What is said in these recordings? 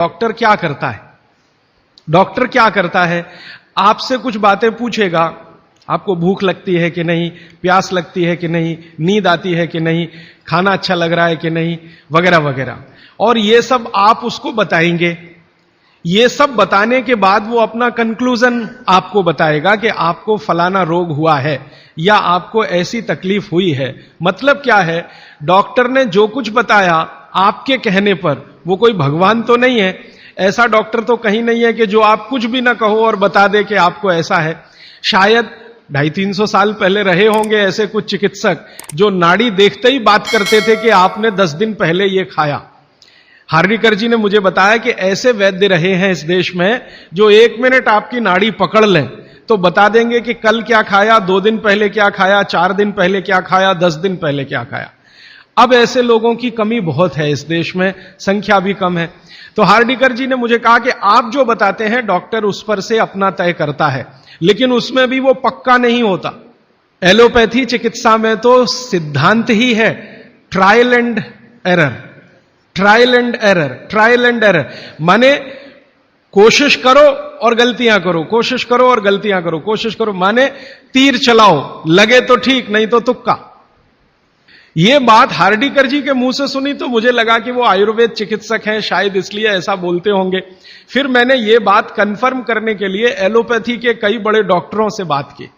Doctor क्या करता है? डॉक्टर क्या करता है? आपसे कुछ बातें पूछेगा, आपको भूख लगती है कि नहीं, प्यास लगती है कि नहीं, नींद आती है कि नहीं, खाना अच्छा लग रहा है कि नहीं, वगैरह वगैरह। और ये सब आप उसको बताएंगे। ये सब बताने के बाद वो अपना कंक्लूजन आपको बताएगा कि आपको फलाना रोग हुआ है या आपको ऐसी तकलीफ हुई है। मतलब क्या है? डॉक्टर ने जो कुछ बताया आपके कहने पर, वो कोई भगवान तो नहीं है, ऐसा डॉक्टर तो कहीं नहीं है कि जो आप कुछ भी ना कहो और बता दे कि आपको ऐसा है। शायद 250-300 साल पहले रहे होंगे ऐसे कुछ चिकित्सक जो नाड़ी देखते ही बात करते थे कि आपने 10 दिन पहले ये खाया। हार्डीकर जी ने मुझे बताया कि ऐसे वैद्य रहे हैं इस देश में जो 1 मिनट आपकी नाड़ी पकड़ लें तो बता देंगे कि कल क्या खाया, 2 दिन पहले क्या खाया, 4 दिन पहले क्या खाया, 10 दिन पहले क्या खाया। अब ऐसे लोगों की कमी बहुत है इस देश में, संख्या भी कम है। तो हार्डीकर जी ने मुझे कहा कि आप जो बताते हैं डॉक्टर उस पर से अपना तय करता है, लेकिन उसमें भी वो पक्का नहीं होता। एलोपैथी चिकित्सा में तो सिद्धांत ही है trial and error, trial and error, trial and error. माने कोशिश करो और गलतियां करो, कोशिश करो और गलतियां करो, कोशिश करो। माने तीर चलाओ, लगे तो ठीक, नहीं तो तुक्का। ये बात हार्डीकर जी के मुंह से सुनी तो मुझे लगा कि वो आयुर्वेद चिकित्सक हैं, शायद इसलिए ऐसा बोलते होंगे। फिर मैंने ये बात कंफर्म करने के लिए एलोपैथी के कई बड़े डॉक्टरों से बात की,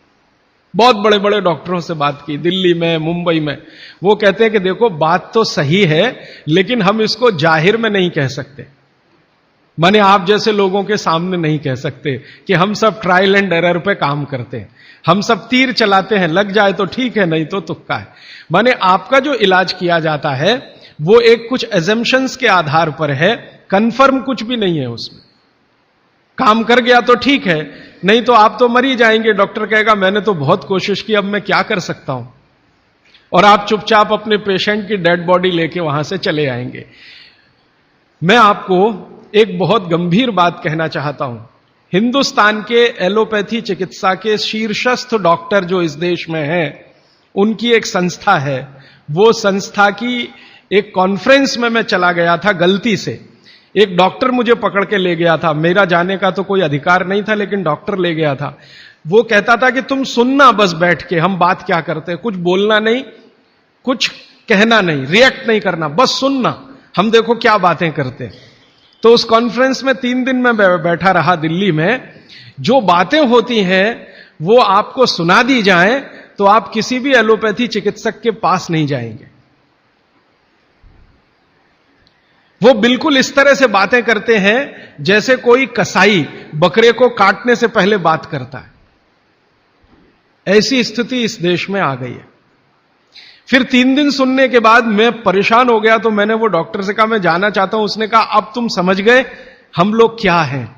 बहुत बड़े बड़े डॉक्टरों से बात की, दिल्ली में, मुंबई में। वो कहते हैं कि देखो बात तो सही है, लेकिन हम इसको जाहिर में नहीं कह सकते। माने आप जैसे लोगों के सामने नहीं कह सकते कि हम सब ट्रायल एंड एरर पे काम करते हैं, हम सब तीर चलाते हैं, लग जाए तो ठीक है, नहीं तो तुक्का है। माने आपका जो इलाज किया जाता है वो एक कुछ एजम्पशंस के आधार पर है, कंफर्म कुछ भी नहीं है उसमें। काम कर गया तो ठीक है, नहीं तो आप तो मर ही जाएंगे। डॉक्टर कहेगा मैंने तो बहुत कोशिश की, अब मैं क्या कर सकता हूं, और आप चुपचाप अपने पेशेंट की डेड बॉडी लेके वहां से चले आएंगे। मैं आपको एक बहुत गंभीर बात कहना चाहता हूं। हिंदुस्तान के एलोपैथी चिकित्सा के शीर्षस्थ डॉक्टर जो इस देश में हैं, उनकी एक संस्था है। वो संस्था की एक कॉन्फ्रेंस में मैं चला गया था गलती से। एक डॉक्टर मुझे पकड़ के ले गया था, मेरा जाने का तो कोई अधिकार नहीं था, लेकिन डॉक्टर ले गया था। वो कहता था कि तुम सुनना बस बैठ के, हम बात क्या करते हैं, कुछ बोलना नहीं, कुछ कहना नहीं, रिएक्ट नहीं करना, बस सुनना, हम देखो क्या बातें करते हैं। तो उस कॉन्फ्रेंस में 3 दिन में बैठा रहा दिल्ली में। जो बातें होती हैं वो आपको सुना दी जाएं तो आप किसी भी एलोपैथी चिकित्सक के पास नहीं जाएंगे। वो बिल्कुल इस तरह से बातें करते हैं जैसे कोई कसाई बकरे को काटने से पहले बात करता है। ऐसी स्थिति इस देश में आ गई है। फिर 3 दिन सुनने के बाद मैं परेशान हो गया, तो मैंने वो डॉक्टर से कहा मैं जाना चाहता हूं। उसने कहा अब तुम समझ गए हम लोग क्या हैं?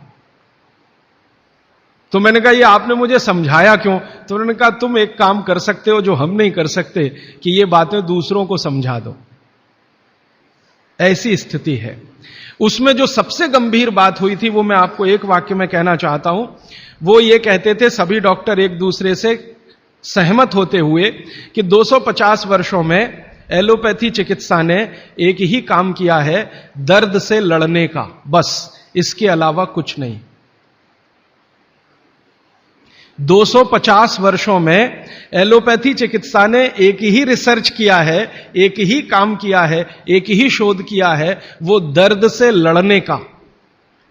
तो मैंने कहा ये आपने मुझे समझाया क्यों? तो उन्होंने कहा तुम एक काम कर सकते हो जो हम नहीं कर सकते, कि ये बातें दूसरों को समझा दो। ऐसी स्थिति है। उसमें जो सबसे गंभीर बात हुई थी वो मैं आपको एक वाक्य में कहना चाहता हूं। वो ये कहते थे सभी डॉक्टर एक दूसरे से सहमत होते हुए कि 250 वर्षों में एलोपैथी चिकित्सा ने एक ही काम किया है, दर्द से लड़ने का, बस, इसके अलावा कुछ नहीं। 250 वर्षों में एलोपैथी चिकित्सा ने एक ही रिसर्च किया है, एक ही काम किया है, एक ही शोध किया है, वो दर्द से लड़ने का,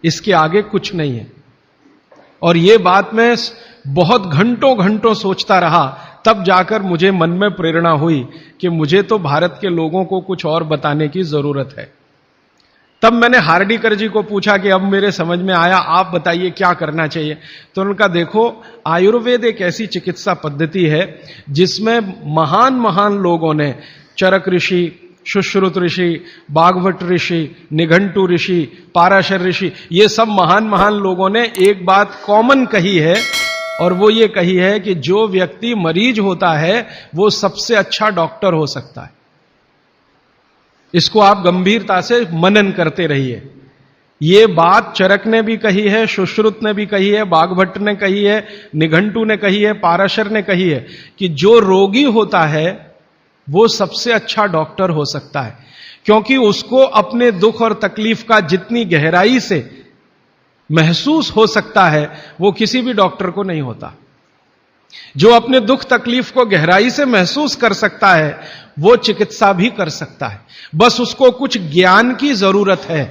इसके आगे कुछ नहीं है। और ये बात मैं बहुत घंटों घंटों सोचता रहा, तब जाकर मुझे मन में प्रेरणा हुई कि मुझे तो भारत के लोगों को कुछ और बताने की जरूरत है। तब मैंने हार्डीकर जी को पूछा कि अब मेरे समझ में आया, आप बताइए क्या करना चाहिए। तो उनका देखो, आयुर्वेद एक ऐसी चिकित्सा पद्धति है जिसमें महान महान लोगों ने, चरक ऋषि, सुश्रुत ऋषि, बागभट्ट ऋषि, निघंटु ऋषि, पाराशर ऋषि, ये सब महान महान लोगों ने एक बात कॉमन कही है, और वो ये कही है कि जो व्यक्ति मरीज होता है वो सबसे अच्छा डॉक्टर हो सकता है। इसको आप गंभीरता से मनन करते रहिए। ये बात चरक ने भी कही है, सुश्रुत ने भी कही है, बागभट्ट ने कही है, निघंटु ने कही है, पाराशर ने कही है कि जो रोगी होता है वो सबसे अच्छा डॉक्टर हो सकता है, क्योंकि उसको अपने दुख और तकलीफ का जितनी गहराई से महसूस हो सकता है वो किसी भी डॉक्टर को नहीं होता। जो अपने दुख तकलीफ को गहराई से महसूस कर सकता है वो चिकित्सा भी कर सकता है, बस उसको कुछ ज्ञान की जरूरत है।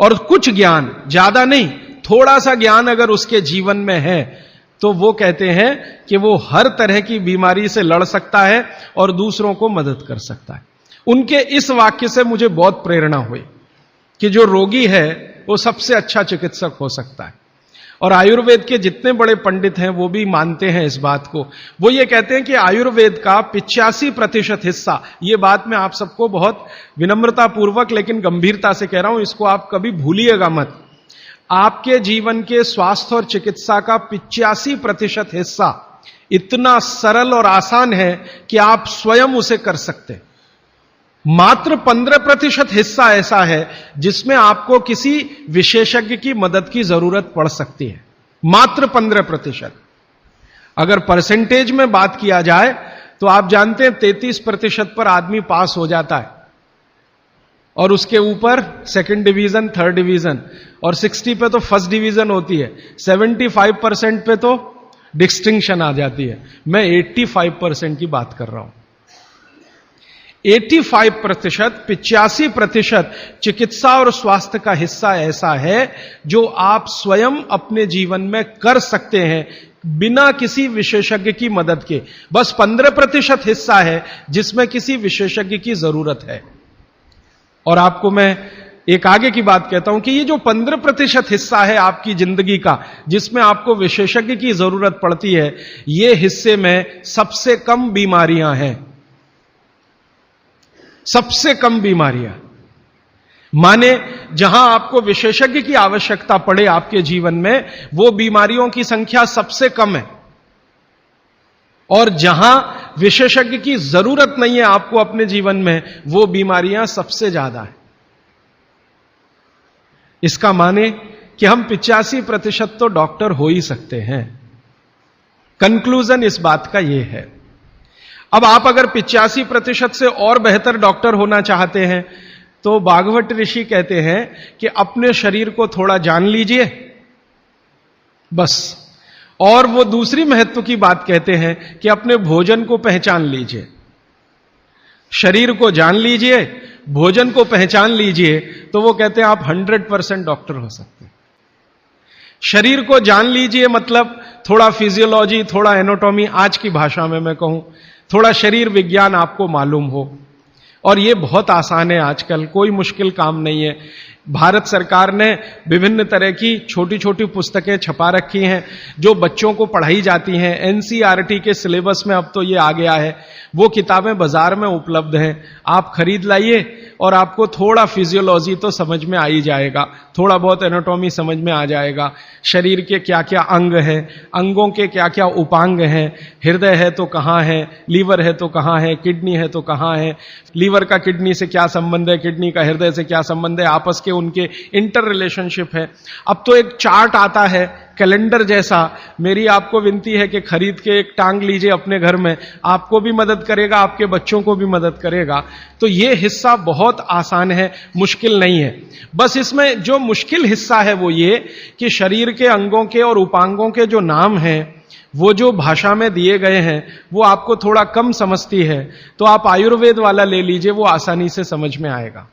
और कुछ ज्ञान, ज्यादा नहीं, थोड़ा सा ज्ञान अगर उसके जीवन में है तो वो कहते हैं कि वो हर तरह की बीमारी से लड़ सकता है और दूसरों को मदद कर सकता है। उनके इस वाक्य से मुझे बहुत प्रेरणा हुई कि जो रोगी है वो सबसे अच्छा चिकित्सक हो सकता है। और आयुर्वेद के जितने बड़े पंडित हैं वो भी मानते हैं इस बात को। वो ये कहते हैं कि आयुर्वेद का 85% हिस्सा, ये बात मैं आप सबको बहुत विनम्रता पूर्वक लेकिन गंभीरता से कह रहा हूं, इसको आप कभी भूलिएगा मत। आपके जीवन के स्वास्थ्य और चिकित्सा का 85% हिस्सा इतना सरल और आसान है कि आप स्वयं उसे कर सकते हैं। मात्र 15% हिस्सा ऐसा है जिसमें आपको किसी विशेषज्ञ की मदद की जरूरत पड़ सकती है, मात्र 15%। अगर परसेंटेज में बात किया जाए तो आप जानते हैं 33% पर आदमी पास हो जाता है और उसके ऊपर सेकंड डिवीजन, थर्ड डिवीजन, और 60 पे तो फर्स्ट डिवीजन होती है, 75% पे तो डिस्टिंक्शन आ जाती है। मैं 85% की बात कर रहा हूं। 85%, 85% चिकित्सा और स्वास्थ्य का हिस्सा ऐसा है जो आप स्वयं अपने जीवन में कर सकते हैं बिना किसी विशेषज्ञ की मदद के। बस 15% हिस्सा है जिसमें किसी विशेषज्ञ की जरूरत है। और आपको मैं एक आगे की बात कहता हूं कि ये जो 15% हिस्सा है आपकी जिंदगी का जिसमें आपको विशेषज्ञ की जरूरत पड़ती है, ये हिस्से में सबसे कम बीमारियां हैं, सबसे कम बीमारियां। माने जहां आपको विशेषज्ञ की आवश्यकता पड़े आपके जीवन में, वो बीमारियों की संख्या सबसे कम है। और जहां विशेषज्ञ की जरूरत नहीं है आपको अपने जीवन में, वो बीमारियां सबसे ज्यादा है। इसका माने कि हम 85% तो डॉक्टर हो ही सकते हैं। कंक्लूजन इस बात का यह है। अब आप अगर 85% से और बेहतर डॉक्टर होना चाहते हैं तो भागवत ऋषि कहते हैं कि अपने शरीर को थोड़ा जान लीजिए बस। और वो दूसरी महत्व की बात कहते हैं कि अपने भोजन को पहचान लीजिए। शरीर को जान लीजिए, भोजन को पहचान लीजिए, तो वो कहते हैं आप 100% डॉक्टर हो सकते हैं। शरीर को जान लीजिए मतलब थोड़ा फिजियोलॉजी, थोड़ा एनाटॉमी, आज की भाषा में मैं कहूं थोड़ा शरीर विज्ञान आपको मालूम हो। और ये बहुत आसान है आजकल, कोई मुश्किल काम नहीं है। भारत सरकार ने विभिन्न तरह की छोटी छोटी पुस्तकें छपा रखी हैं जो बच्चों को पढ़ाई जाती हैं। एनसीईआरटी के सिलेबस में अब तो ये आ गया है। वो किताबें बाजार में उपलब्ध हैं, आप खरीद लाइए और आपको थोड़ा फिजियोलॉजी तो समझ में आ ही जाएगा, थोड़ा बहुत एनाटॉमी समझ में आ जाएगा। शरीर के क्या क्या अंग हैं, अंगों के क्या क्या उपांग हैं, हृदय है तो कहाँ है, लीवर है तो कहाँ है, किडनी है तो कहाँ है, लीवर का किडनी से क्या संबंध है, किडनी का हृदय से क्या संबंध है, आपस के उनके इंटर रिलेशनशिप है। अब तो एक चार्ट आता है कैलेंडर जैसा, मेरी आपको विनती है कि खरीद के एक टांग लीजिए अपने घर में, आपको भी मदद करेगा, आपके बच्चों को भी मदद करेगा। तो ये हिस्सा बहुत आसान है, मुश्किल नहीं है। बस इसमें जो मुश्किल हिस्सा है वो ये कि शरीर के अंगों के और उपांगों के जो नाम हैं वो जो भाषा में दिए गए हैं वो आपको थोड़ा कम समझती है, तो आप आयुर्वेद वाला ले लीजिए, वो आसानी से समझ में आएगा,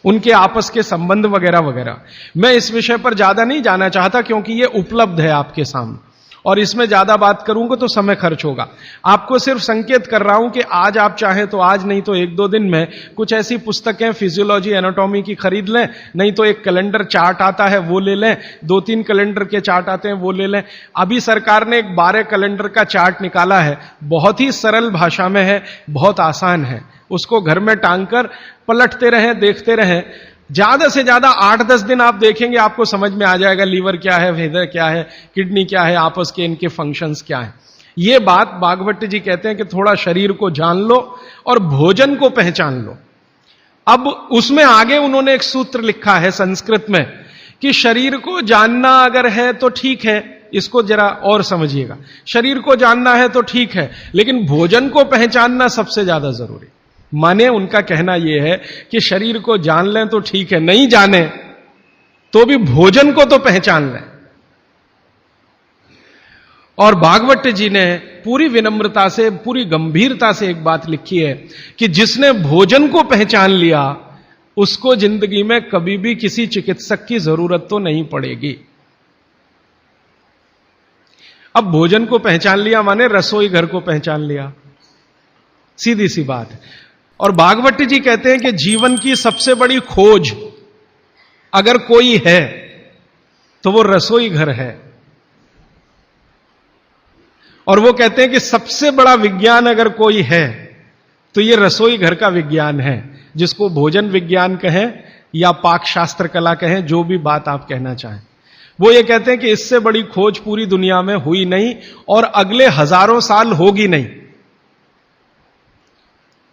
उनके आपस के संबंध वगैरह वगैरह। मैं इस विषय पर ज्यादा नहीं जाना चाहता क्योंकि ये उपलब्ध है आपके सामने, और इसमें ज्यादा बात करूंगा तो समय खर्च होगा। आपको सिर्फ संकेत कर रहा हूं कि आज आप चाहें तो आज, नहीं तो एक दो दिन में कुछ ऐसी पुस्तकें फिजियोलॉजी एनाटॉमी की खरीद लें, नहीं तो एक कैलेंडर चार्ट आता है वो ले लें, 2-3 कैलेंडर के चार्ट आते हैं वो ले लें। अभी सरकार ने एक 12 कैलेंडर का चार्ट निकाला है, बहुत ही सरल भाषा में है, बहुत आसान है। उसको घर में टांग कर पलटते रहें, देखते रहें। ज्यादा से ज्यादा 8-10 दिन आप देखेंगे, आपको समझ में आ जाएगा लीवर क्या है, हृदय क्या है, किडनी क्या है, आपस के इनके फंक्शंस क्या है। ये बात भागवत जी कहते हैं कि थोड़ा शरीर को जान लो और भोजन को पहचान लो। अब उसमें आगे उन्होंने एक सूत्र लिखा है संस्कृत में कि शरीर को जानना अगर है तो ठीक है, इसको जरा और समझिएगा। शरीर को जानना है तो ठीक है, लेकिन भोजन को पहचानना सबसे ज्यादा जरूरी। माने उनका कहना यह है कि शरीर को जान लें तो ठीक है, नहीं जाने तो भी भोजन को तो पहचान लें। और भागवत जी ने पूरी विनम्रता से, पूरी गंभीरता से एक बात लिखी है कि जिसने भोजन को पहचान लिया उसको जिंदगी में कभी भी किसी चिकित्सक की जरूरत तो नहीं पड़ेगी। अब भोजन को पहचान लिया माने रसोई घर को पहचान लिया, सीधी सी बात है। और भागवत जी कहते हैं कि जीवन की सबसे बड़ी खोज अगर कोई है तो वो रसोई घर है। और वो कहते हैं कि सबसे बड़ा विज्ञान अगर कोई है तो ये रसोई घर का विज्ञान है, जिसको भोजन विज्ञान कहें या पाक शास्त्र कला कहें, जो भी बात आप कहना चाहें। वो ये कहते हैं कि इससे बड़ी खोज पूरी दुनिया में हुई नहीं और अगले हजारों साल होगी नहीं।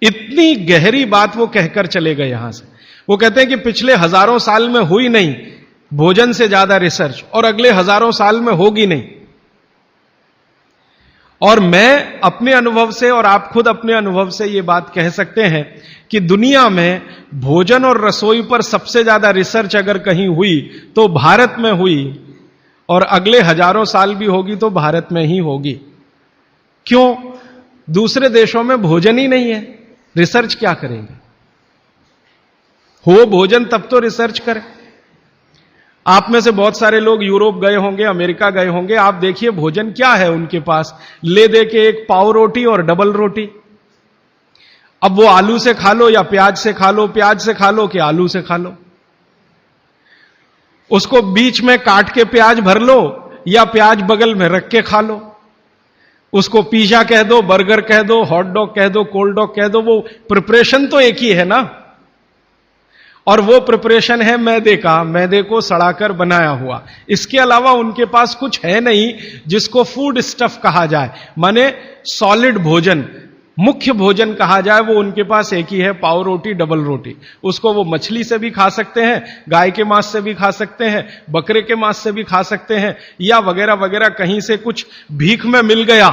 इतनी गहरी बात वो कहकर चले गए यहां से। वो कहते हैं कि पिछले हजारों साल में हुई नहीं भोजन से ज्यादा रिसर्च, और अगले हजारों साल में होगी नहीं। और मैं अपने अनुभव से और आप खुद अपने अनुभव से ये बात कह सकते हैं कि दुनिया में भोजन और रसोई पर सबसे ज्यादा रिसर्च अगर कहीं हुई तो भारत में हुई, और अगले हजारों साल भी होगी तो भारत में ही होगी। क्यों? दूसरे देशों में भोजन ही नहीं है, रिसर्च क्या करेंगे? हो भोजन तब तो रिसर्च करें। आप में से बहुत सारे लोग यूरोप गए होंगे, अमेरिका गए होंगे। आप देखिए भोजन क्या है उनके पास, ले दे के एक पाव रोटी और डबल रोटी। अब वो आलू से खा लो या प्याज से खा लो, प्याज से खा लो कि आलू से खा लो। उसको बीच में काट के प्याज भर लो या प्याज बगल में रख के खा लो। उसको पिज्जा कह दो, बर्गर कह दो, हॉट डॉग कह दो, कोल्ड डॉग कह दो, वो प्रिपरेशन तो एक ही है ना। और वो प्रिपरेशन है मैदे का, मैदे को सड़ाकर बनाया हुआ। इसके अलावा उनके पास कुछ है नहीं जिसको फूड स्टफ कहा जाए, माने सॉलिड भोजन, मुख्य भोजन कहा जाए। वो उनके पास एक ही है, पाव रोटी, डबल रोटी। उसको वो मछली से भी खा सकते हैं, गाय के मांस से भी खा सकते हैं, बकरे के मांस से भी खा सकते हैं, या वगैरह वगैरह कहीं से कुछ भीख में मिल गया,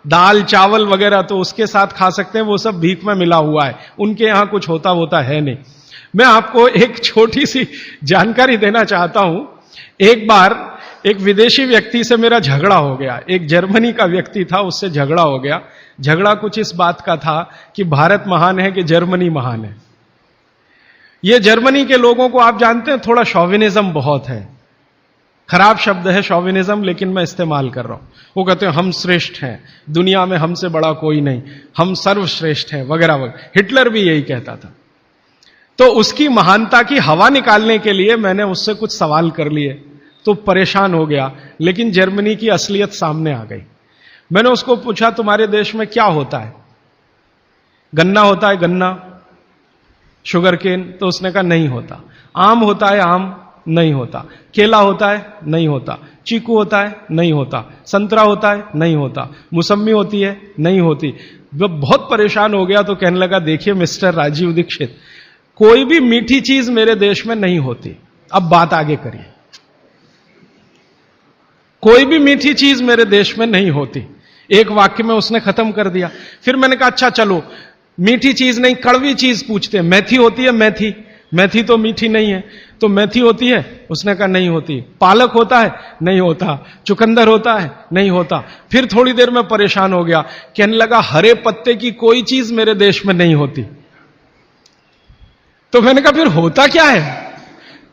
दाल चावल वगैरह, तो उसके साथ खा सकते हैं। वो सब भीख में मिला हुआ है, उनके यहां कुछ होता है नहीं। मैं आपको एक छोटी सी जानकारी देना चाहता हूं। एक बार एक विदेशी व्यक्ति से मेरा झगड़ा हो गया। एक जर्मनी का व्यक्ति था, उससे झगड़ा हो गया। झगड़ा कुछ इस बात का था कि भारत महान है कि जर्मनी महान है। ये जर्मनी के लोगों को आप जानते हैं, थोड़ा शॉविनिज्म बहुत है। खराब शब्द है शॉविनिज्म, लेकिन मैं इस्तेमाल कर रहा हूं। वो कहते हैं हम श्रेष्ठ हैं, दुनिया में हमसे बड़ा कोई नहीं, हम सर्वश्रेष्ठ हैं वगैरह वगैरह। हिटलर भी यही कहता था। तो उसकी महानता की हवा निकालने के लिए मैंने उससे कुछ सवाल कर लिए, तो परेशान हो गया। लेकिन जर्मनी की असलियत सामने आ गई। मैंने उसको पूछा तुम्हारे देश में क्या होता है? गन्ना होता है, गन्ना, शुगर केन? तो उसने कहा नहीं होता। आम होता है? आम नहीं होता। केला होता है? नहीं होता। चीकू होता है? नहीं होता। संतरा होता है? नहीं होता। मौसम्मी होती है? नहीं होती। जब बहुत परेशान हो गया तो कहने लगा देखिए मिस्टर राजीव दीक्षित, कोई भी मीठी चीज मेरे देश में नहीं होती। अब बात आगे करिए। कोई भी मीठी चीज मेरे देश में नहीं होती। एक वाक्य में उसने खत्म कर दिया। फिर मैंने कहा अच्छा चलो, मीठी चीज नहीं कड़वी चीज पूछते हैं। मेथी होती है? मेथी? मेथी तो मीठी नहीं है। तो मेथी होती है? उसने कहा नहीं होती। पालक होता है? नहीं होता। चुकंदर होता है? नहीं होता। फिर थोड़ी देर में परेशान हो गया, कहने लगा हरे पत्ते की कोई चीज मेरे देश में नहीं होती। तो मैंने कहा फिर होता क्या है?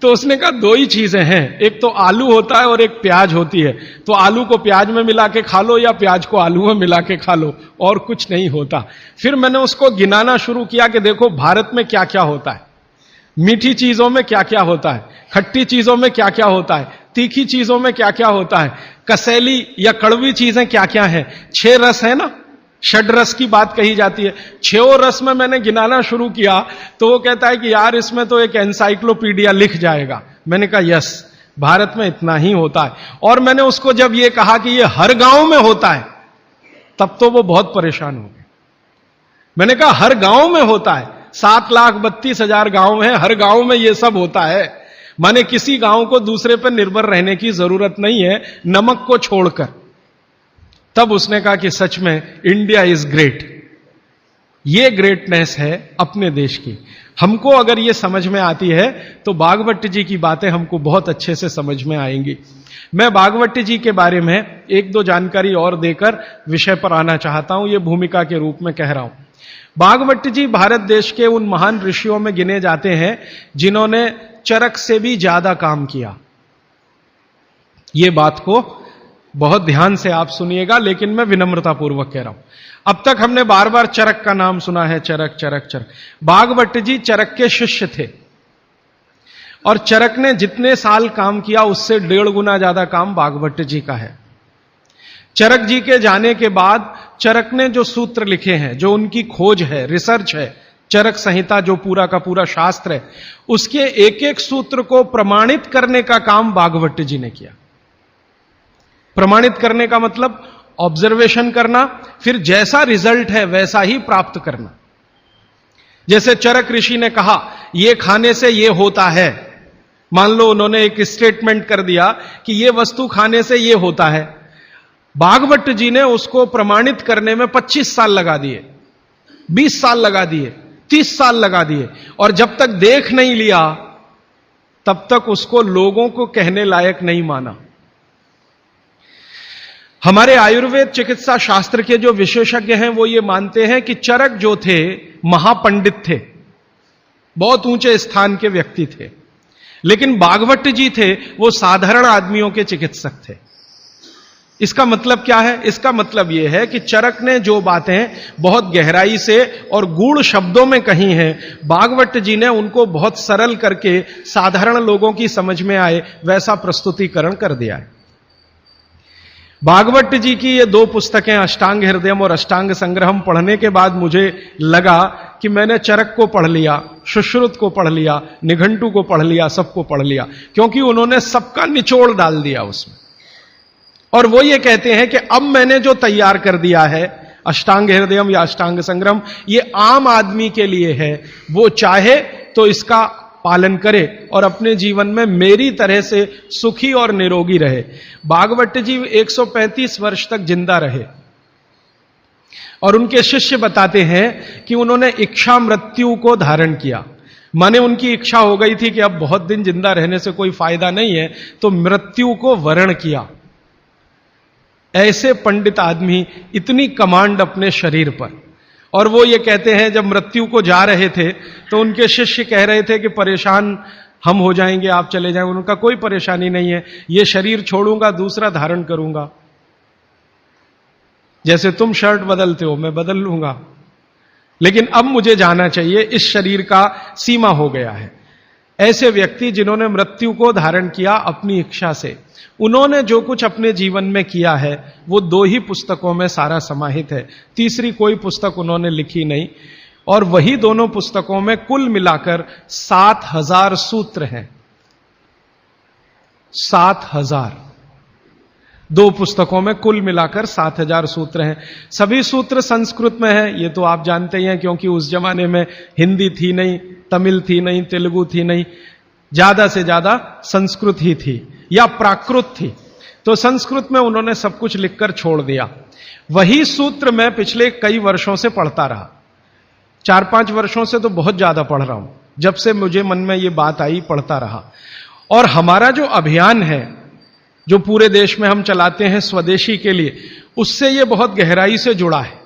तो उसने कहा दो ही चीजें हैं, एक तो आलू होता है और एक प्याज होती है। तो आलू को प्याज में मिला के खा लो या प्याज को आलू में मिला के खा लो, और कुछ नहीं होता। फिर मैंने उसको गिनाना शुरू किया कि देखो भारत में क्या क्या होता है, मीठी चीजों में क्या क्या होता है, खट्टी चीजों में क्या क्या होता है, तीखी चीजों में क्या क्या होता है, कसैली या कड़वी चीजें क्या क्या है। 6 रस है ना, षड रस की बात कही जाती है। 6 रस में मैंने गिनाना शुरू किया तो वो कहता है कि यार इसमें तो एक एनसाइक्लोपीडिया लिख जाएगा। मैंने कहा यस, भारत में इतना ही होता है। और मैंने उसको जब ये कहा कि ये हर गांव में होता है, तब तो वो बहुत परेशान हो गए। मैंने कहा हर गांव में होता है, 7,32,000 गांव हैं, हर गांव में ये सब होता है। माने किसी गांव को दूसरे पर निर्भर रहने की जरूरत नहीं है, नमक को छोड़कर। तब उसने कहा कि सच में इंडिया इज ग्रेट। ये ग्रेटनेस है अपने देश की। हमको अगर ये समझ में आती है तो भागवत जी की बातें हमको बहुत अच्छे से समझ में आएंगी। मैं भागवत जी के बारे में एक दो जानकारी और देकर विषय पर आना चाहता हूं, ये भूमिका के रूप में कह रहा हूं। भागवत जी भारत देश के उन महान ऋषियों में गिने जाते हैं जिन्होंने चरक से भी ज्यादा काम किया। ये बात को बहुत ध्यान से आप सुनिएगा, लेकिन मैं विनम्रतापूर्वक कह रहा हूं। अब तक हमने बार बार चरक का नाम सुना है, चरक चरक चरक। भागवत जी चरक के शिष्य थे और चरक ने जितने साल काम किया उससे 1.5 गुना ज्यादा काम भागवत जी का है। चरक जी के जाने के बाद चरक ने जो सूत्र लिखे हैं, जो उनकी खोज है, रिसर्च है, चरक संहिता जो पूरा का पूरा शास्त्र है, उसके एक एक सूत्र को प्रमाणित करने का काम भागवत जी ने किया। प्रमाणित करने का मतलब ऑब्जर्वेशन करना, फिर जैसा रिजल्ट है वैसा ही प्राप्त करना। जैसे चरक ऋषि ने कहा यह खाने से यह होता है, मान लो उन्होंने एक स्टेटमेंट कर दिया कि यह वस्तु खाने से यह होता है। भागवत जी ने उसको प्रमाणित करने में 25 साल लगा दिए, 20 साल लगा दिए, 30 साल लगा दिए, और जब तक देख नहीं लिया तब तक उसको लोगों को कहने लायक नहीं माना। हमारे आयुर्वेद चिकित्सा शास्त्र के जो विशेषज्ञ हैं वो ये मानते हैं कि चरक जो थे महापंडित थे, बहुत ऊंचे स्थान के व्यक्ति थे, लेकिन भागवत जी थे वो साधारण आदमियों के चिकित्सक थे। इसका मतलब क्या है? इसका मतलब यह है कि चरक ने जो बातें बहुत गहराई से और गूढ़ शब्दों में कही हैं, भागवत जी ने उनको बहुत सरल करके साधारण लोगों की समझ में आए वैसा प्रस्तुतिकरण कर दिया है। भागवत जी की ये 2 पुस्तकें अष्टांग हृदयम और अष्टांग संग्रहम पढ़ने के बाद मुझे लगा कि मैंने चरक को पढ़ लिया, सुश्रुत को पढ़ लिया, निघंटु को पढ़ लिया, सबको पढ़ लिया, क्योंकि उन्होंने सबका निचोड़ डाल दिया उसमें। और वो ये कहते हैं कि अब मैंने जो तैयार कर दिया है अष्टांग हृदयम या अष्टांग संग्रहम, ये आम आदमी के लिए है। वो चाहे तो इसका पालन करे और अपने जीवन में मेरी तरह से सुखी और निरोगी रहे। भागवत जी 135 वर्ष तक जिंदा रहे और उनके शिष्य बताते हैं कि उन्होंने इच्छा मृत्यु को धारण किया। माने उनकी इच्छा हो गई थी कि अब बहुत दिन जिंदा रहने से कोई फायदा नहीं है, तो मृत्यु को वरण किया। ऐसे पंडित आदमी, इतनी कमांड अपने शरीर पर। और वो ये कहते हैं जब मृत्यु को जा रहे थे तो उनके शिष्य कह रहे थे कि परेशान हम हो जाएंगे, आप चले जाएंगे। उनका कोई परेशानी नहीं है, ये शरीर छोड़ूंगा, दूसरा धारण करूंगा। जैसे तुम शर्ट बदलते हो मैं बदल लूंगा, लेकिन अब मुझे जाना चाहिए, इस शरीर का सीमा हो गया है। ऐसे व्यक्ति जिन्होंने मृत्यु को धारण किया अपनी इच्छा से, उन्होंने जो कुछ अपने जीवन में किया है वो 2 ही पुस्तकों में सारा समाहित है, तीसरी कोई पुस्तक उन्होंने लिखी नहीं। और वही दोनों पुस्तकों में कुल मिलाकर 7000 सूत्र हैं। 7000, 2 पुस्तकों में कुल मिलाकर 7000 सूत्र हैं। सभी सूत्र संस्कृत में हैं, ये तो आप जानते ही हैं, क्योंकि उस जमाने में हिंदी थी नहीं, तमिल थी नहीं, तेलुगु थी नहीं, ज्यादा से ज्यादा संस्कृत ही थी या प्राकृत थी। तो संस्कृत में उन्होंने सब कुछ लिखकर छोड़ दिया। वही सूत्र मैं पिछले कई वर्षों से पढ़ता रहा, 4-5 वर्षों से तो बहुत ज्यादा पढ़ रहा हूं। जब से मुझे मन में ये बात आई पढ़ता रहा। और हमारा जो अभियान है जो पूरे देश में हम चलाते हैं स्वदेशी के लिए, उससे ये बहुत गहराई से जुड़ा है।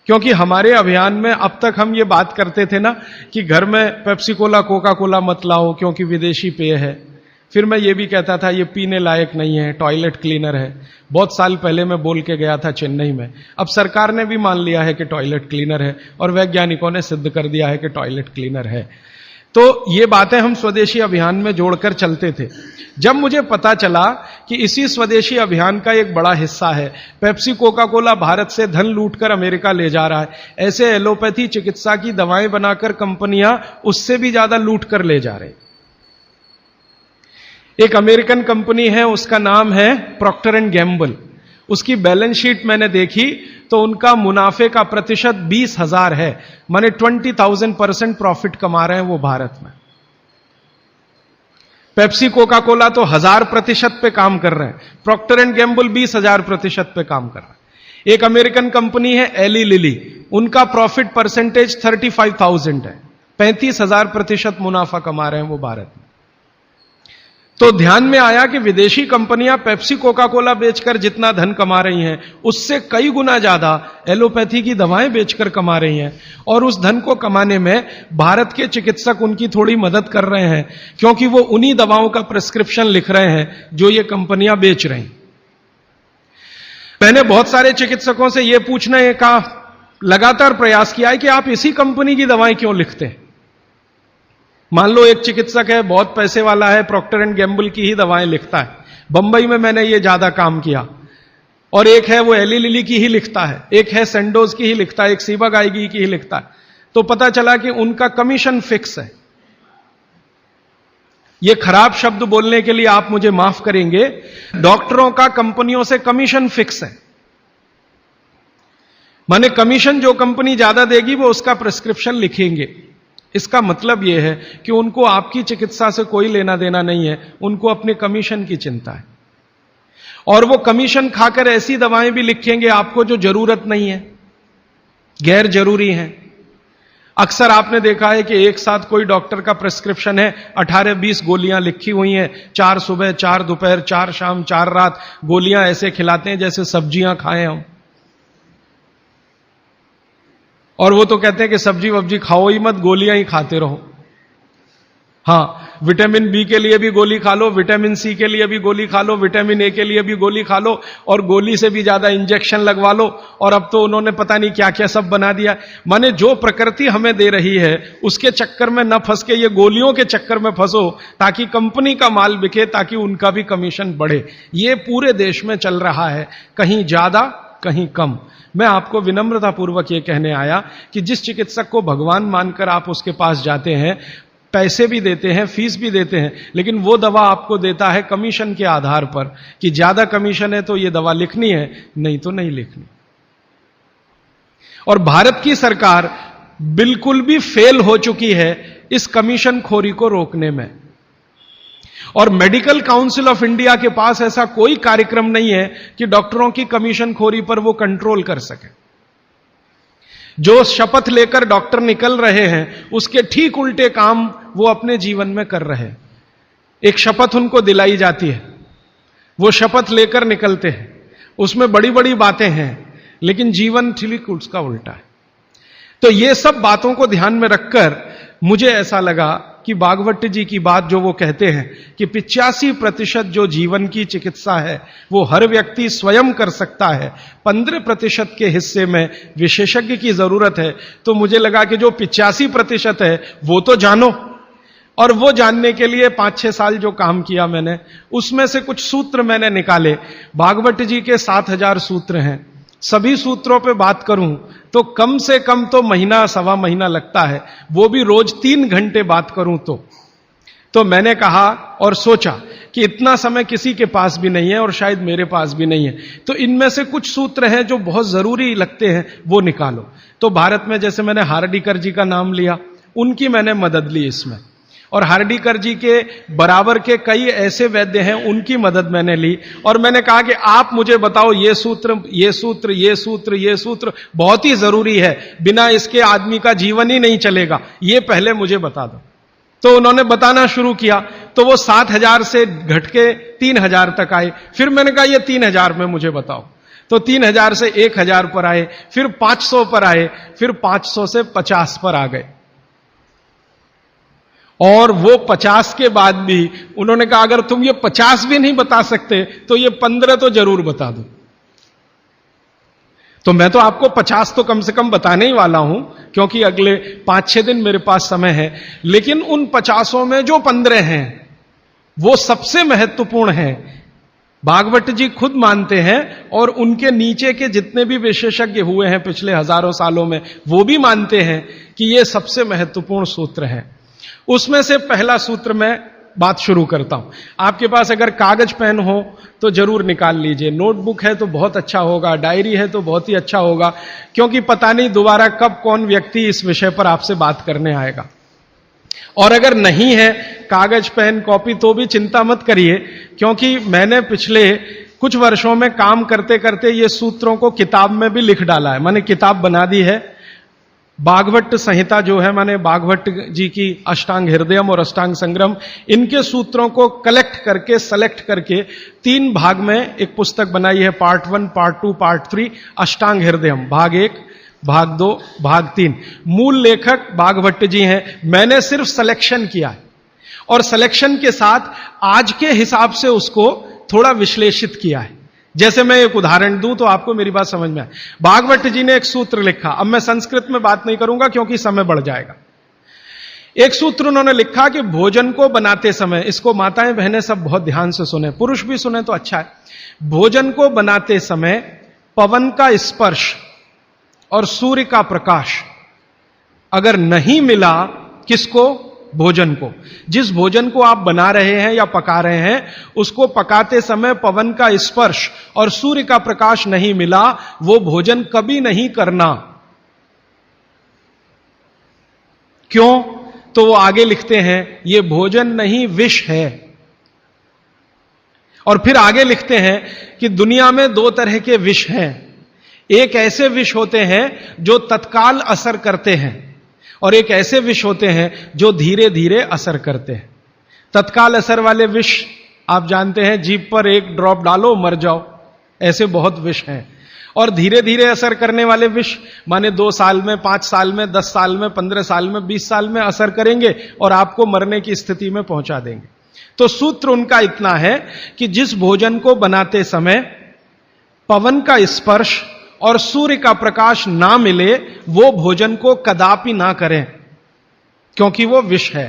क्योंकि हमारे अभियान में अब तक हम ये बात करते थे ना कि घर में पेप्सी कोला, कोका कोला मत लाओ क्योंकि विदेशी पेय है। फिर मैं ये भी कहता था ये पीने लायक नहीं है, टॉयलेट क्लीनर है। बहुत साल पहले मैं बोल के गया था चेन्नई में। अब सरकार ने भी मान लिया है कि टॉयलेट क्लीनर है और वैज्ञानिकों ने सिद्ध कर दिया है कि टॉयलेट क्लीनर है। तो ये बातें हम स्वदेशी अभियान में जोड़कर चलते थे। जब मुझे पता चला कि इसी स्वदेशी अभियान का एक बड़ा हिस्सा है पेप्सी कोका कोला भारत से धन लूटकर अमेरिका ले जा रहा है, ऐसे एलोपैथी चिकित्सा की दवाएं बनाकर कंपनियां उससे भी ज्यादा लूट कर ले जा रहे। एक अमेरिकन कंपनी है, उसका नाम है प्रॉक्टर एंड गैम्बल। उसकी बैलेंस शीट मैंने देखी तो उनका मुनाफे का प्रतिशत 20,000 है, माने 20,000% प्रॉफिट कमा रहे हैं वो भारत में। पेप्सी कोका कोला तो 1000% पे काम कर रहे हैं, प्रॉक्टर एंड गैम्बल 20,000% पे काम कर रहा है। एक अमेरिकन कंपनी है एली लिली, उनका प्रॉफिट परसेंटेज 35,000 है, 35,000% मुनाफा कमा रहे हैं वो भारत में। तो ध्यान में आया कि विदेशी कंपनियां पेप्सी कोका कोला बेचकर जितना धन कमा रही हैं, उससे कई गुना ज्यादा एलोपैथी की दवाएं बेचकर कमा रही हैं। और उस धन को कमाने में भारत के चिकित्सक उनकी थोड़ी मदद कर रहे हैं, क्योंकि वो उन्हीं दवाओं का प्रिस्क्रिप्शन लिख रहे हैं जो ये कंपनियां बेच रही हैं। मैंने बहुत सारे चिकित्सकों से यह पूछने का लगातार प्रयास किया है कि आप इसी कंपनी की दवाएं क्यों लिखते हैं। मान लो एक चिकित्सक है, बहुत पैसे वाला है, प्रॉक्टर एंड गैम्बल की ही दवाएं लिखता है। बंबई में मैंने ये ज्यादा काम किया। और एक है वो एली लिली की ही लिखता है, एक है सेंडोज की ही लिखता है, एक सीबागाइगी की ही लिखता है। तो पता चला कि उनका कमीशन फिक्स है। ये खराब शब्द बोलने के लिए आप मुझे माफ करेंगे, डॉक्टरों का कंपनियों से कमीशन फिक्स है। माने कमीशन जो कंपनी ज्यादा देगी वो उसका प्रिस्क्रिप्शन लिखेंगे। इसका मतलब यह है कि उनको आपकी चिकित्सा से कोई लेना देना नहीं है, उनको अपने कमीशन की चिंता है। और वो कमीशन खाकर ऐसी दवाएं भी लिखेंगे आपको जो जरूरत नहीं है, गैर जरूरी हैं। अक्सर आपने देखा है कि एक साथ कोई डॉक्टर का प्रिस्क्रिप्शन है, 18-20 गोलियां लिखी हुई हैं, 4 सुबह 4 दोपहर 4 शाम 4 रात, गोलियां ऐसे खिलाते हैं जैसे सब्जियां खाएं हम। और वो तो कहते हैं कि सब्जी वब्जी खाओ ही मत, गोलियां ही खाते रहो। हां, विटामिन बी के लिए भी गोली खा लो, विटामिन सी के लिए भी गोली खा लो, विटामिन ए के लिए भी गोली खा लो, और गोली से भी ज्यादा इंजेक्शन लगवा लो। और अब तो उन्होंने पता नहीं क्या क्या सब बना दिया। माने जो प्रकृति हमें दे रही है उसके चक्कर में न फंस के ये गोलियों के चक्कर में फंसो, ताकि कंपनी का माल बिके, ताकि उनका भी कमीशन बढ़े। ये पूरे देश में चल रहा है, कहीं ज्यादा कहीं कम। मैं आपको विनम्रतापूर्वक यह कहने आया कि जिस चिकित्सक को भगवान मानकर आप उसके पास जाते हैं, पैसे भी देते हैं, फीस भी देते हैं, लेकिन वो दवा आपको देता है कमीशन के आधार पर कि ज्यादा कमीशन है तो ये दवा लिखनी है, नहीं तो नहीं लिखनी। और भारत की सरकार बिल्कुल भी फेल हो चुकी है इस कमीशन खोरी को रोकने में। और मेडिकल काउंसिल ऑफ इंडिया के पास ऐसा कोई कार्यक्रम नहीं है कि डॉक्टरों की कमीशन खोरी पर वो कंट्रोल कर सके। जो शपथ लेकर डॉक्टर निकल रहे हैं उसके ठीक उल्टे काम वो अपने जीवन में कर रहे हैं। एक शपथ उनको दिलाई जाती है, वो शपथ लेकर निकलते हैं, उसमें बड़ी बड़ी बातें हैं, लेकिन जीवन ठीक उसका उल्टा है। तो ये सब बातों को ध्यान में रखकर मुझे ऐसा लगा कि भागवत जी की बात जो वो कहते हैं कि 85% जो जीवन की चिकित्सा है वो हर व्यक्ति स्वयं कर सकता है, 15% के हिस्से में विशेषज्ञ की जरूरत है। तो मुझे लगा कि जो 85% है वो तो जानो। और वो जानने के लिए 5-6 साल जो काम किया मैंने, उसमें से कुछ सूत्र मैंने निकाले। भागवत जी के 7,000 सूत्र हैं। सभी सूत्रों पे बात करूं तो कम से कम तो महीना सवा महीना लगता है, वो भी रोज 3 घंटे बात करूं तो मैंने कहा और सोचा कि इतना समय किसी के पास भी नहीं है और शायद मेरे पास भी नहीं है, तो इनमें से कुछ सूत्र हैं जो बहुत जरूरी लगते हैं, वो निकालो। तो भारत में जैसे मैंने हार्डीकर जी का नाम लिया, उनकी मैंने मदद ली इसमें। और हार्डीकर जी के बराबर के कई ऐसे वैद्य हैं, उनकी मदद मैंने ली। और मैंने कहा कि आप मुझे बताओ ये सूत्र ये सूत्र ये सूत्र ये सूत्र बहुत ही जरूरी है, बिना इसके आदमी का जीवन ही नहीं चलेगा, ये पहले मुझे बता दो। तो उन्होंने बताना शुरू किया, तो वो 7,000 से घट के 3,000 तक आए। फिर मैंने कहा ये 3,000 में मुझे बताओ, तो 3,000 से 1,000 पर आए, फिर 500 पर आए, फिर 500 से 50 पर आ गए। और वो 50 के बाद भी उन्होंने कहा अगर तुम ये 50 भी नहीं बता सकते तो ये 15 तो जरूर बता दो। तो मैं तो आपको 50 तो कम से कम बताने ही वाला हूं, क्योंकि अगले 5-6 दिन मेरे पास समय है। लेकिन उन 50 में जो 15 हैं वो सबसे महत्वपूर्ण हैं। भागवत जी खुद मानते हैं और उनके नीचे के जितने भी विशेषज्ञ हुए हैं पिछले हजारों सालों में, वो भी मानते हैं कि ये सबसे महत्वपूर्ण सूत्र हैं। उसमें से पहला सूत्र मैं बात शुरू करता हूं। आपके पास अगर कागज पेन हो तो जरूर निकाल लीजिए, नोटबुक है तो बहुत अच्छा होगा, डायरी है तो बहुत ही अच्छा होगा, क्योंकि पता नहीं दोबारा कब कौन व्यक्ति इस विषय पर आपसे बात करने आएगा। और अगर नहीं है कागज पेन कॉपी तो भी चिंता मत करिए, क्योंकि मैंने पिछले कुछ वर्षों में काम करते करते ये सूत्रों को किताब में भी लिख डाला है। मैंने किताब बना दी है, भागवत संहिता जो है, मैंने भागवत जी की अष्टांग हृदयम और अष्टांग संग्रम, इनके सूत्रों को कलेक्ट करके सेलेक्ट करके 3 भाग में एक पुस्तक बनाई है। पार्ट 1, पार्ट 2, पार्ट 3, अष्टांग हृदयम, भाग 1, भाग 2, भाग 3। मूल लेखक भागवत जी हैं, मैंने सिर्फ सिलेक्शन किया है और सिलेक्शन के साथ आज के हिसाब से उसको थोड़ा विश्लेषित किया है। जैसे मैं एक उदाहरण दूं तो आपको मेरी बात समझ में आए। भागवत जी ने एक सूत्र लिखा, अब मैं संस्कृत में बात नहीं करूंगा क्योंकि समय बढ़ जाएगा। एक सूत्र उन्होंने लिखा कि भोजन को बनाते समय, इसको माताएं बहनें सब बहुत ध्यान से सुने, पुरुष भी सुने तो अच्छा है। भोजन को बनाते समय पवन का स्पर्श और सूर्य का प्रकाश अगर नहीं मिला, किसको? भोजन को। जिस भोजन को आप बना रहे हैं या पका रहे हैं, उसको पकाते समय पवन का स्पर्श और सूर्य का प्रकाश नहीं मिला, वो भोजन कभी नहीं करना। क्यों? तो वो आगे लिखते हैं, ये भोजन नहीं विष है। और फिर आगे लिखते हैं कि दुनिया में 2 तरह के विष हैं। एक ऐसे विष होते हैं जो तत्काल असर करते हैं और एक ऐसे विष होते हैं जो धीरे धीरे असर करते हैं। तत्काल असर वाले विष आप जानते हैं, जीभ पर 1 ड्रॉप डालो मर जाओ, ऐसे बहुत विष हैं। और धीरे धीरे असर करने वाले विष माने 2 साल में, 5 साल में, 10 साल में, 15 साल में, 20 साल में असर करेंगे और आपको मरने की स्थिति में पहुंचा देंगे। तो सूत्र उनका इतना है कि जिस भोजन को बनाते समय पवन का स्पर्श और सूर्य का प्रकाश ना मिले, वो भोजन को कदापि ना करें, क्योंकि वो विष है।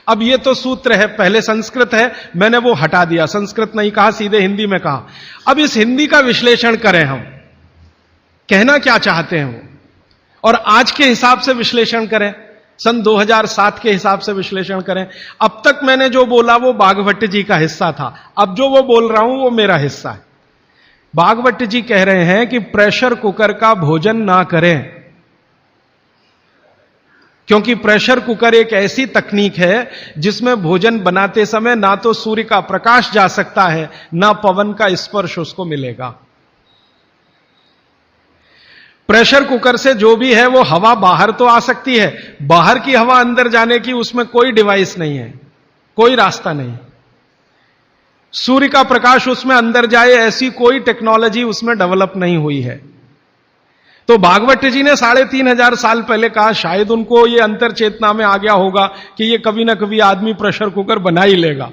अब ये तो सूत्र है, पहले संस्कृत है, मैंने वो हटा दिया, संस्कृत नहीं कहा, सीधे हिंदी में कहा। अब इस हिंदी का विश्लेषण करें, हम कहना क्या चाहते हैं वो, और आज के हिसाब से विश्लेषण करें, सन 2007 के हिसाब से विश्लेषण करें। अब तक मैंने जो बोला वो भागवत जी का हिस्सा था, अब जो वो बोल रहा हूं वो मेरा हिस्सा है। भागवत जी कह रहे हैं कि प्रेशर कुकर का भोजन ना करें, क्योंकि प्रेशर कुकर एक ऐसी तकनीक है जिसमें भोजन बनाते समय ना तो सूर्य का प्रकाश जा सकता है, ना पवन का स्पर्श उसको मिलेगा। प्रेशर कुकर से जो भी है वो हवा बाहर तो आ सकती है, बाहर की हवा अंदर जाने की उसमें कोई डिवाइस नहीं है, कोई रास्ता नहीं। सूर्य का प्रकाश उसमें अंदर जाए ऐसी कोई टेक्नोलॉजी उसमें डेवलप नहीं हुई है। तो भागवत जी ने 3500 साल पहले कहा, शायद उनको ये अंतर चेतना में आ गया होगा कि ये कभी ना कभी आदमी प्रेशर कुकर बना ही लेगा।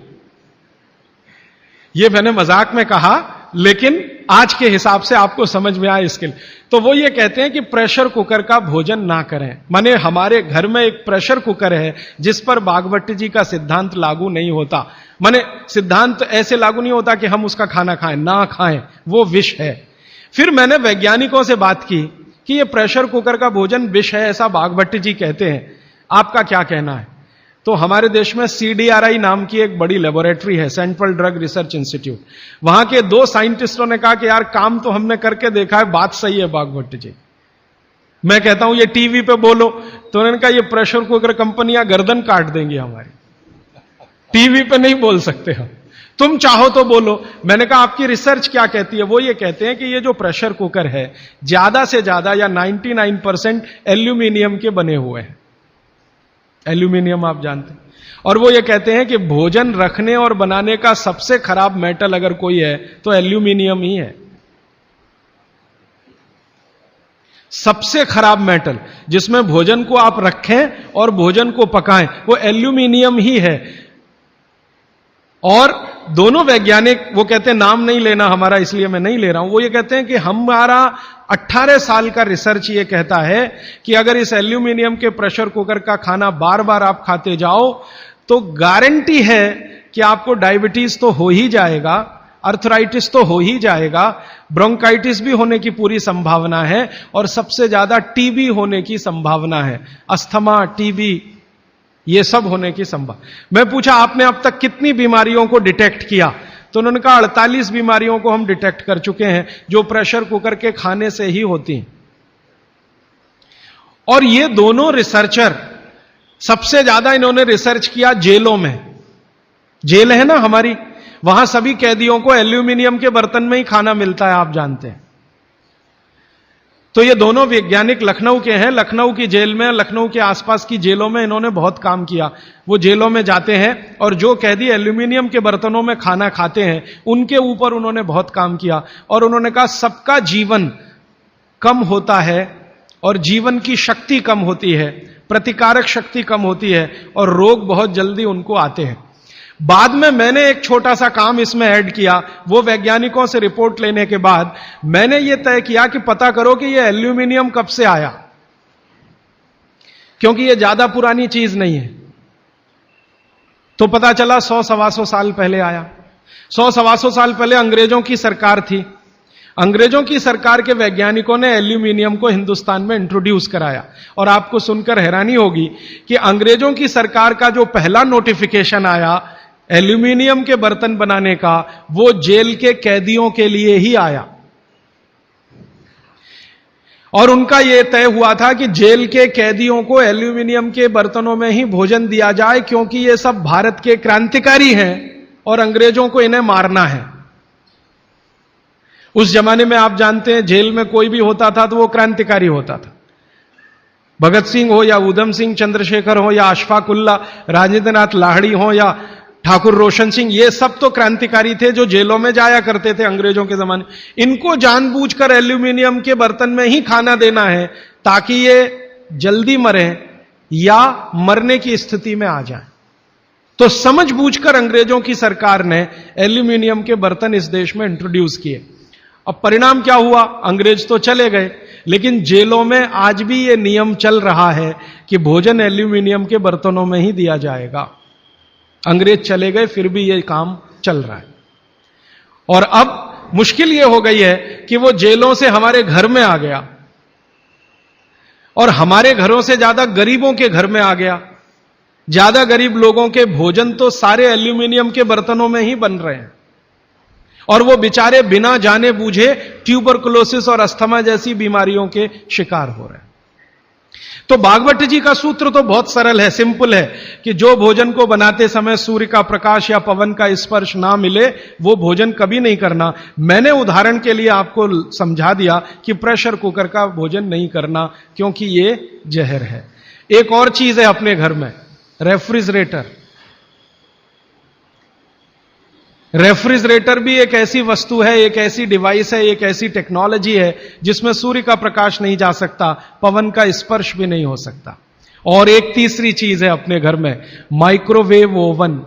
ये मैंने मजाक में कहा, लेकिन आज के हिसाब से आपको समझ में आए इसके लिए। तो वो ये कहते हैं कि प्रेशर कुकर का भोजन ना करें। माने हमारे घर में एक प्रेशर कुकर है जिस पर भागवत जी का सिद्धांत लागू नहीं होता। माने सिद्धांत ऐसे लागू नहीं होता कि हम उसका खाना खाएं, ना खाएं, वो विष है। फिर मैंने वैज्ञानिकों से बात की कि ये प्रेशर कुकर का भोजन विष है, ऐसा भागवत जी कहते हैं, आपका क्या कहना है? तो हमारे देश में CDRI नाम की एक बड़ी लेबोरेटरी है, सेंट्रल ड्रग रिसर्च इंस्टीट्यूट। वहां के 2 साइंटिस्टों ने कहा कि यार काम तो हमने करके देखा है, बात सही है भागवत जी। मैं कहता हूं ये टीवी पे बोलो, तो उन्होंने कहा ये प्रेशर कुकर कंपनियां गर्दन काट देंगी हमारी, टीवी पे नहीं बोल सकते हम, तुम चाहो तो बोलो। मैंने कहा आपकी रिसर्च क्या कहती है? वो ये कहते हैं कि ये जो प्रेशर कुकर है ज्यादा से ज्यादा या 99% एल्यूमिनियम के बने हुए हैं। एल्यूमिनियम आप जानते हैं। और वो ये कहते हैं कि भोजन रखने और बनाने का सबसे खराब मेटल अगर कोई है तो एल्यूमिनियम ही है। सबसे खराब मेटल जिसमें भोजन को आप रखें और भोजन को पकाएं, वो एल्यूमिनियम ही है। और दोनों वैज्ञानिक, वो कहते हैं नाम नहीं लेना हमारा, इसलिए मैं नहीं ले रहा हूं, वो ये कहते हैं कि हमारा 18 साल का रिसर्च ये कहता है कि अगर इस एल्यूमिनियम के प्रेशर कुकर का खाना बार बार आप खाते जाओ तो गारंटी है कि आपको डायबिटीज तो हो ही जाएगा, अर्थराइटिस तो हो ही जाएगा, ब्रोंकाइटिस भी होने की पूरी संभावना है, और सबसे ज्यादा टीबी होने की संभावना है। अस्थमा, टीबी, ये सब होने की संभावना। मैं पूछा आपने अब तक कितनी बीमारियों को डिटेक्ट किया? तो उन्होंने कहा 48 बीमारियों को हम डिटेक्ट कर चुके हैं जो प्रेशर कुकर के खाने से ही होती हैं। और ये दोनों रिसर्चर सबसे ज्यादा इन्होंने रिसर्च किया जेलों में। जेल है ना हमारी, वहां सभी कैदियों को एल्यूमिनियम के बर्तन में ही खाना मिलता है, आप जानते हैं। तो ये दोनों वैज्ञानिक लखनऊ के हैं। लखनऊ की जेल में, लखनऊ के आसपास की जेलों में इन्होंने बहुत काम किया। वो जेलों में जाते हैं और जो कैदी एल्यूमिनियम के बर्तनों में खाना खाते हैं उनके ऊपर उन्होंने बहुत काम किया। और उन्होंने कहा सबका जीवन कम होता है और जीवन की शक्ति कम होती है, प्रतिकारक शक्ति कम होती है और रोग बहुत जल्दी उनको आते हैं। बाद में मैंने एक छोटा सा काम इसमें ऐड किया। वो वैज्ञानिकों से रिपोर्ट लेने के बाद मैंने ये तय किया कि पता करो कि ये एल्यूमिनियम कब से आया, क्योंकि ये ज्यादा पुरानी चीज नहीं है। तो पता चला 100-125 साल पहले आया। 100-125 साल पहले अंग्रेजों की सरकार थी। अंग्रेजों की सरकार के वैज्ञानिकों ने एल्यूमिनियम को हिंदुस्तान में इंट्रोड्यूस कराया। और आपको सुनकर हैरानी होगी कि अंग्रेजों की सरकार का जो पहला नोटिफिकेशन आया एल्यूमिनियम के बर्तन बनाने का, वो जेल के कैदियों के लिए ही आया। और उनका यह तय हुआ था कि जेल के कैदियों को एल्यूमिनियम के बर्तनों में ही भोजन दिया जाए, क्योंकि ये सब भारत के क्रांतिकारी हैं और अंग्रेजों को इन्हें मारना है। उस जमाने में आप जानते हैं जेल में कोई भी होता था तो वो क्रांतिकारी होता था। भगत सिंह हो या उधम सिंह, चंद्रशेखर हो या अशफाक उल्ला, राजेंद्र नाथ लाहिड़ी हो या ठाकुर रोशन सिंह, ये सब तो क्रांतिकारी थे जो जेलों में जाया करते थे अंग्रेजों के जमाने। इनको जानबूझकर एल्यूमिनियम के बर्तन में ही खाना देना है ताकि ये जल्दी मरे या मरने की स्थिति में आ जाए। तो समझबूझकर अंग्रेजों की सरकार ने एल्यूमिनियम के बर्तन इस देश में इंट्रोड्यूस किए। अब परिणाम क्या हुआ? अंग्रेज तो चले गए, लेकिन जेलों में आज भी यह नियम चल रहा है कि भोजन एल्यूमिनियम के बर्तनों में ही दिया जाएगा। अंग्रेज चले गए, फिर भी यह काम चल रहा है। और अब मुश्किल यह हो गई है कि वो जेलों से हमारे घर में आ गया और हमारे घरों से ज्यादा गरीबों के घर में आ गया। ज्यादा गरीब लोगों के भोजन तो सारे एल्यूमिनियम के बर्तनों में ही बन रहे हैं और वो बेचारे बिना जाने बूझे ट्यूबरकुलोसिस और अस्थमा जैसी बीमारियों के शिकार हो रहे हैं। तो भागवत जी का सूत्र तो बहुत सरल है, सिंपल है कि जो भोजन को बनाते समय सूर्य का प्रकाश या पवन का स्पर्श ना मिले वो भोजन कभी नहीं करना। मैंने उदाहरण के लिए आपको समझा दिया कि प्रेशर कुकर का भोजन नहीं करना क्योंकि ये जहर है। एक और चीज है अपने घर में, रेफ्रिजरेटर। रेफ्रिजरेटर भी एक ऐसी वस्तु है, एक ऐसी डिवाइस है, एक ऐसी टेक्नोलॉजी है जिसमें सूर्य का प्रकाश नहीं जा सकता, पवन का स्पर्श भी नहीं हो सकता। और एक तीसरी चीज है अपने घर में, माइक्रोवेव ओवन।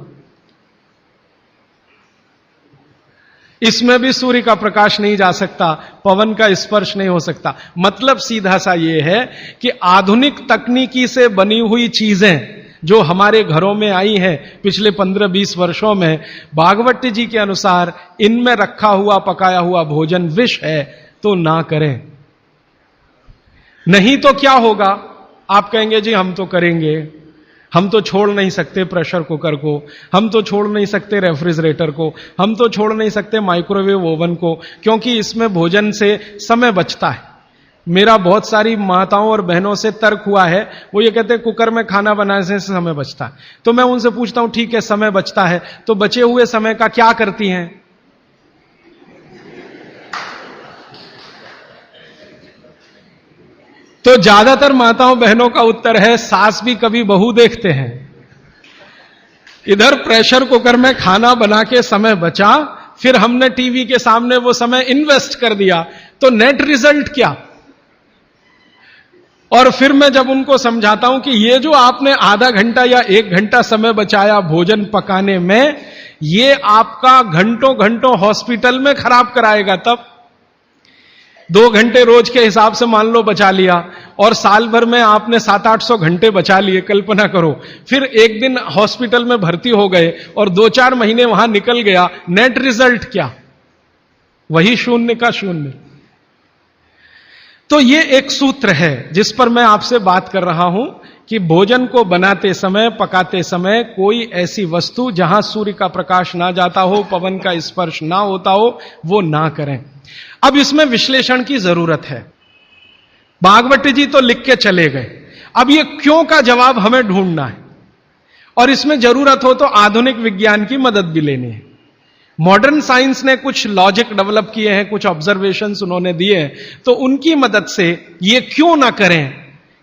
इसमें भी सूर्य का प्रकाश नहीं जा सकता, पवन का स्पर्श नहीं हो सकता। मतलब सीधा सा यह है कि आधुनिक तकनीकी से बनी हुई चीजें जो हमारे घरों में आई हैं पिछले 15-20 वर्षों में, भागवत जी के अनुसार इनमें रखा हुआ पकाया हुआ भोजन विष है, तो ना करें। नहीं तो क्या होगा? आप कहेंगे जी हम तो करेंगे, हम तो छोड़ नहीं सकते प्रेशर कुकर को, हम तो छोड़ नहीं सकते रेफ्रिजरेटर को, हम तो छोड़ नहीं सकते माइक्रोवेव ओवन को, क्योंकि इसमें भोजन से समय बचता है। मेरा बहुत सारी माताओं और बहनों से तर्क हुआ है, वो ये कहते हैं कुकर में खाना बनाने से समय बचता है। तो मैं उनसे पूछता हूं ठीक है समय बचता है, तो बचे हुए समय का क्या करती हैं? तो ज्यादातर माताओं बहनों का उत्तर है सास भी कभी बहू देखते हैं। इधर प्रेशर कुकर में खाना बना के समय बचा, फिर हमने टीवी के सामने वो समय इन्वेस्ट कर दिया, तो नेट रिजल्ट क्या? और फिर मैं जब उनको समझाता हूं कि ये जो आपने आधा घंटा या 1 घंटा समय बचाया भोजन पकाने में, ये आपका घंटों घंटों हॉस्पिटल में खराब कराएगा। तब 2 घंटे रोज के हिसाब से मान लो बचा लिया और साल भर में आपने 700-800 घंटे बचा लिए, कल्पना करो। फिर एक दिन हॉस्पिटल में भर्ती हो गए और 2-4 महीने वहां निकल गया, नेट रिजल्ट क्या? वही 0 का 0। तो ये एक सूत्र है जिस पर मैं आपसे बात कर रहा हूं कि भोजन को बनाते समय, पकाते समय कोई ऐसी वस्तु जहां सूर्य का प्रकाश ना जाता हो, पवन का स्पर्श ना होता हो, वो ना करें। अब इसमें विश्लेषण की जरूरत है। भागवत जी तो लिख के चले गए, अब ये क्यों का जवाब हमें ढूंढना है, और इसमें जरूरत हो तो आधुनिक विज्ञान की मदद भी लेनी है। मॉडर्न साइंस ने कुछ लॉजिक डेवलप किए हैं, कुछ ऑब्जर्वेशंस उन्होंने दिए हैं, तो उनकी मदद से ये क्यों ना करें,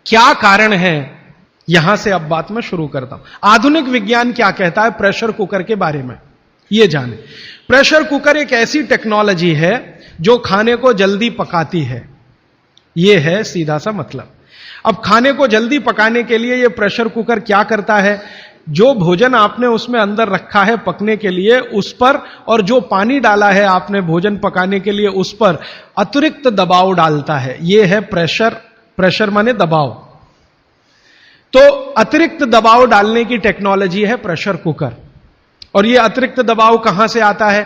क्या कारण है, यहां से अब बात मैं शुरू करता हूं। आधुनिक विज्ञान क्या कहता है प्रेशर कुकर के बारे में, ये जाने। प्रेशर कुकर एक ऐसी टेक्नोलॉजी है जो खाने को जल्दी पकाती है, यह है सीधा सा मतलब। अब खाने को जल्दी पकाने के लिए यह प्रेशर कुकर क्या करता है, जो भोजन आपने उसमें अंदर रखा है पकने के लिए उस पर, और जो पानी डाला है आपने भोजन पकाने के लिए उस पर अतिरिक्त दबाव डालता है। यह है प्रेशर। प्रेशर माने दबाव। तो अतिरिक्त दबाव डालने की टेक्नोलॉजी है प्रेशर कुकर। और यह अतिरिक्त दबाव कहां से आता है,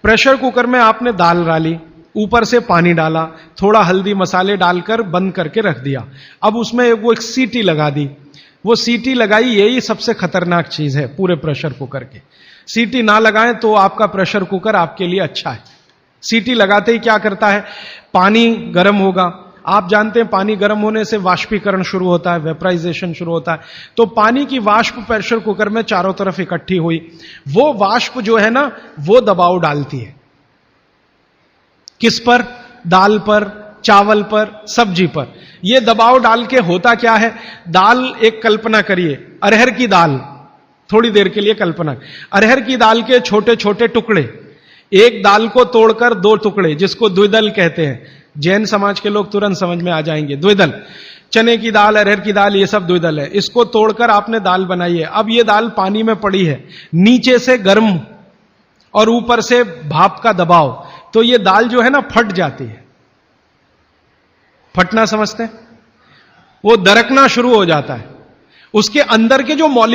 प्रेशर कुकर में आपने दाल डाली, ऊपर से पानी डाला, थोड़ा हल्दी मसाले डालकर बंद करके रख दिया। अब उसमें वो एक सीटी लगा दी, वो सीटी लगाई, यही सबसे खतरनाक चीज है पूरे प्रेशर कुकर के। सीटी ना लगाएं तो आपका प्रेशर कुकर आपके लिए अच्छा है। सीटी लगाते ही क्या करता है, पानी गर्म होगा। आप जानते हैं पानी गर्म होने से वाष्पीकरण शुरू होता है, वेपराइजेशन शुरू होता है। तो पानी की वाष्प प्रेशर कुकर में चारों तरफ इकट्ठी हुई, वो वाष्प जो है ना वो दबाव डालती है। किस पर, दाल पर, चावल पर, सब्जी पर। यह दबाव डाल के होता क्या है, दाल, एक कल्पना करिए अरहर की दाल, थोड़ी देर के लिए कल्पना, अरहर की दाल के छोटे छोटे टुकड़े, एक दाल को तोड़कर दो टुकड़े, जिसको द्विदल कहते हैं। जैन समाज के लोग तुरंत समझ में आ जाएंगे। द्विदल, चने की दाल, अरहर की दाल, ये सब द्विदल है। इसको तोड़कर आपने दाल बनाई है। अब ये दाल पानी में पड़ी है, नीचे से गर्म और ऊपर से भाप का दबाव, तो ये दाल जो है ना फट जाती है। फटना समझते हैं, वो दरकना शुरू हो जाता है। उसके अंदर के जो मॉलिक्यूल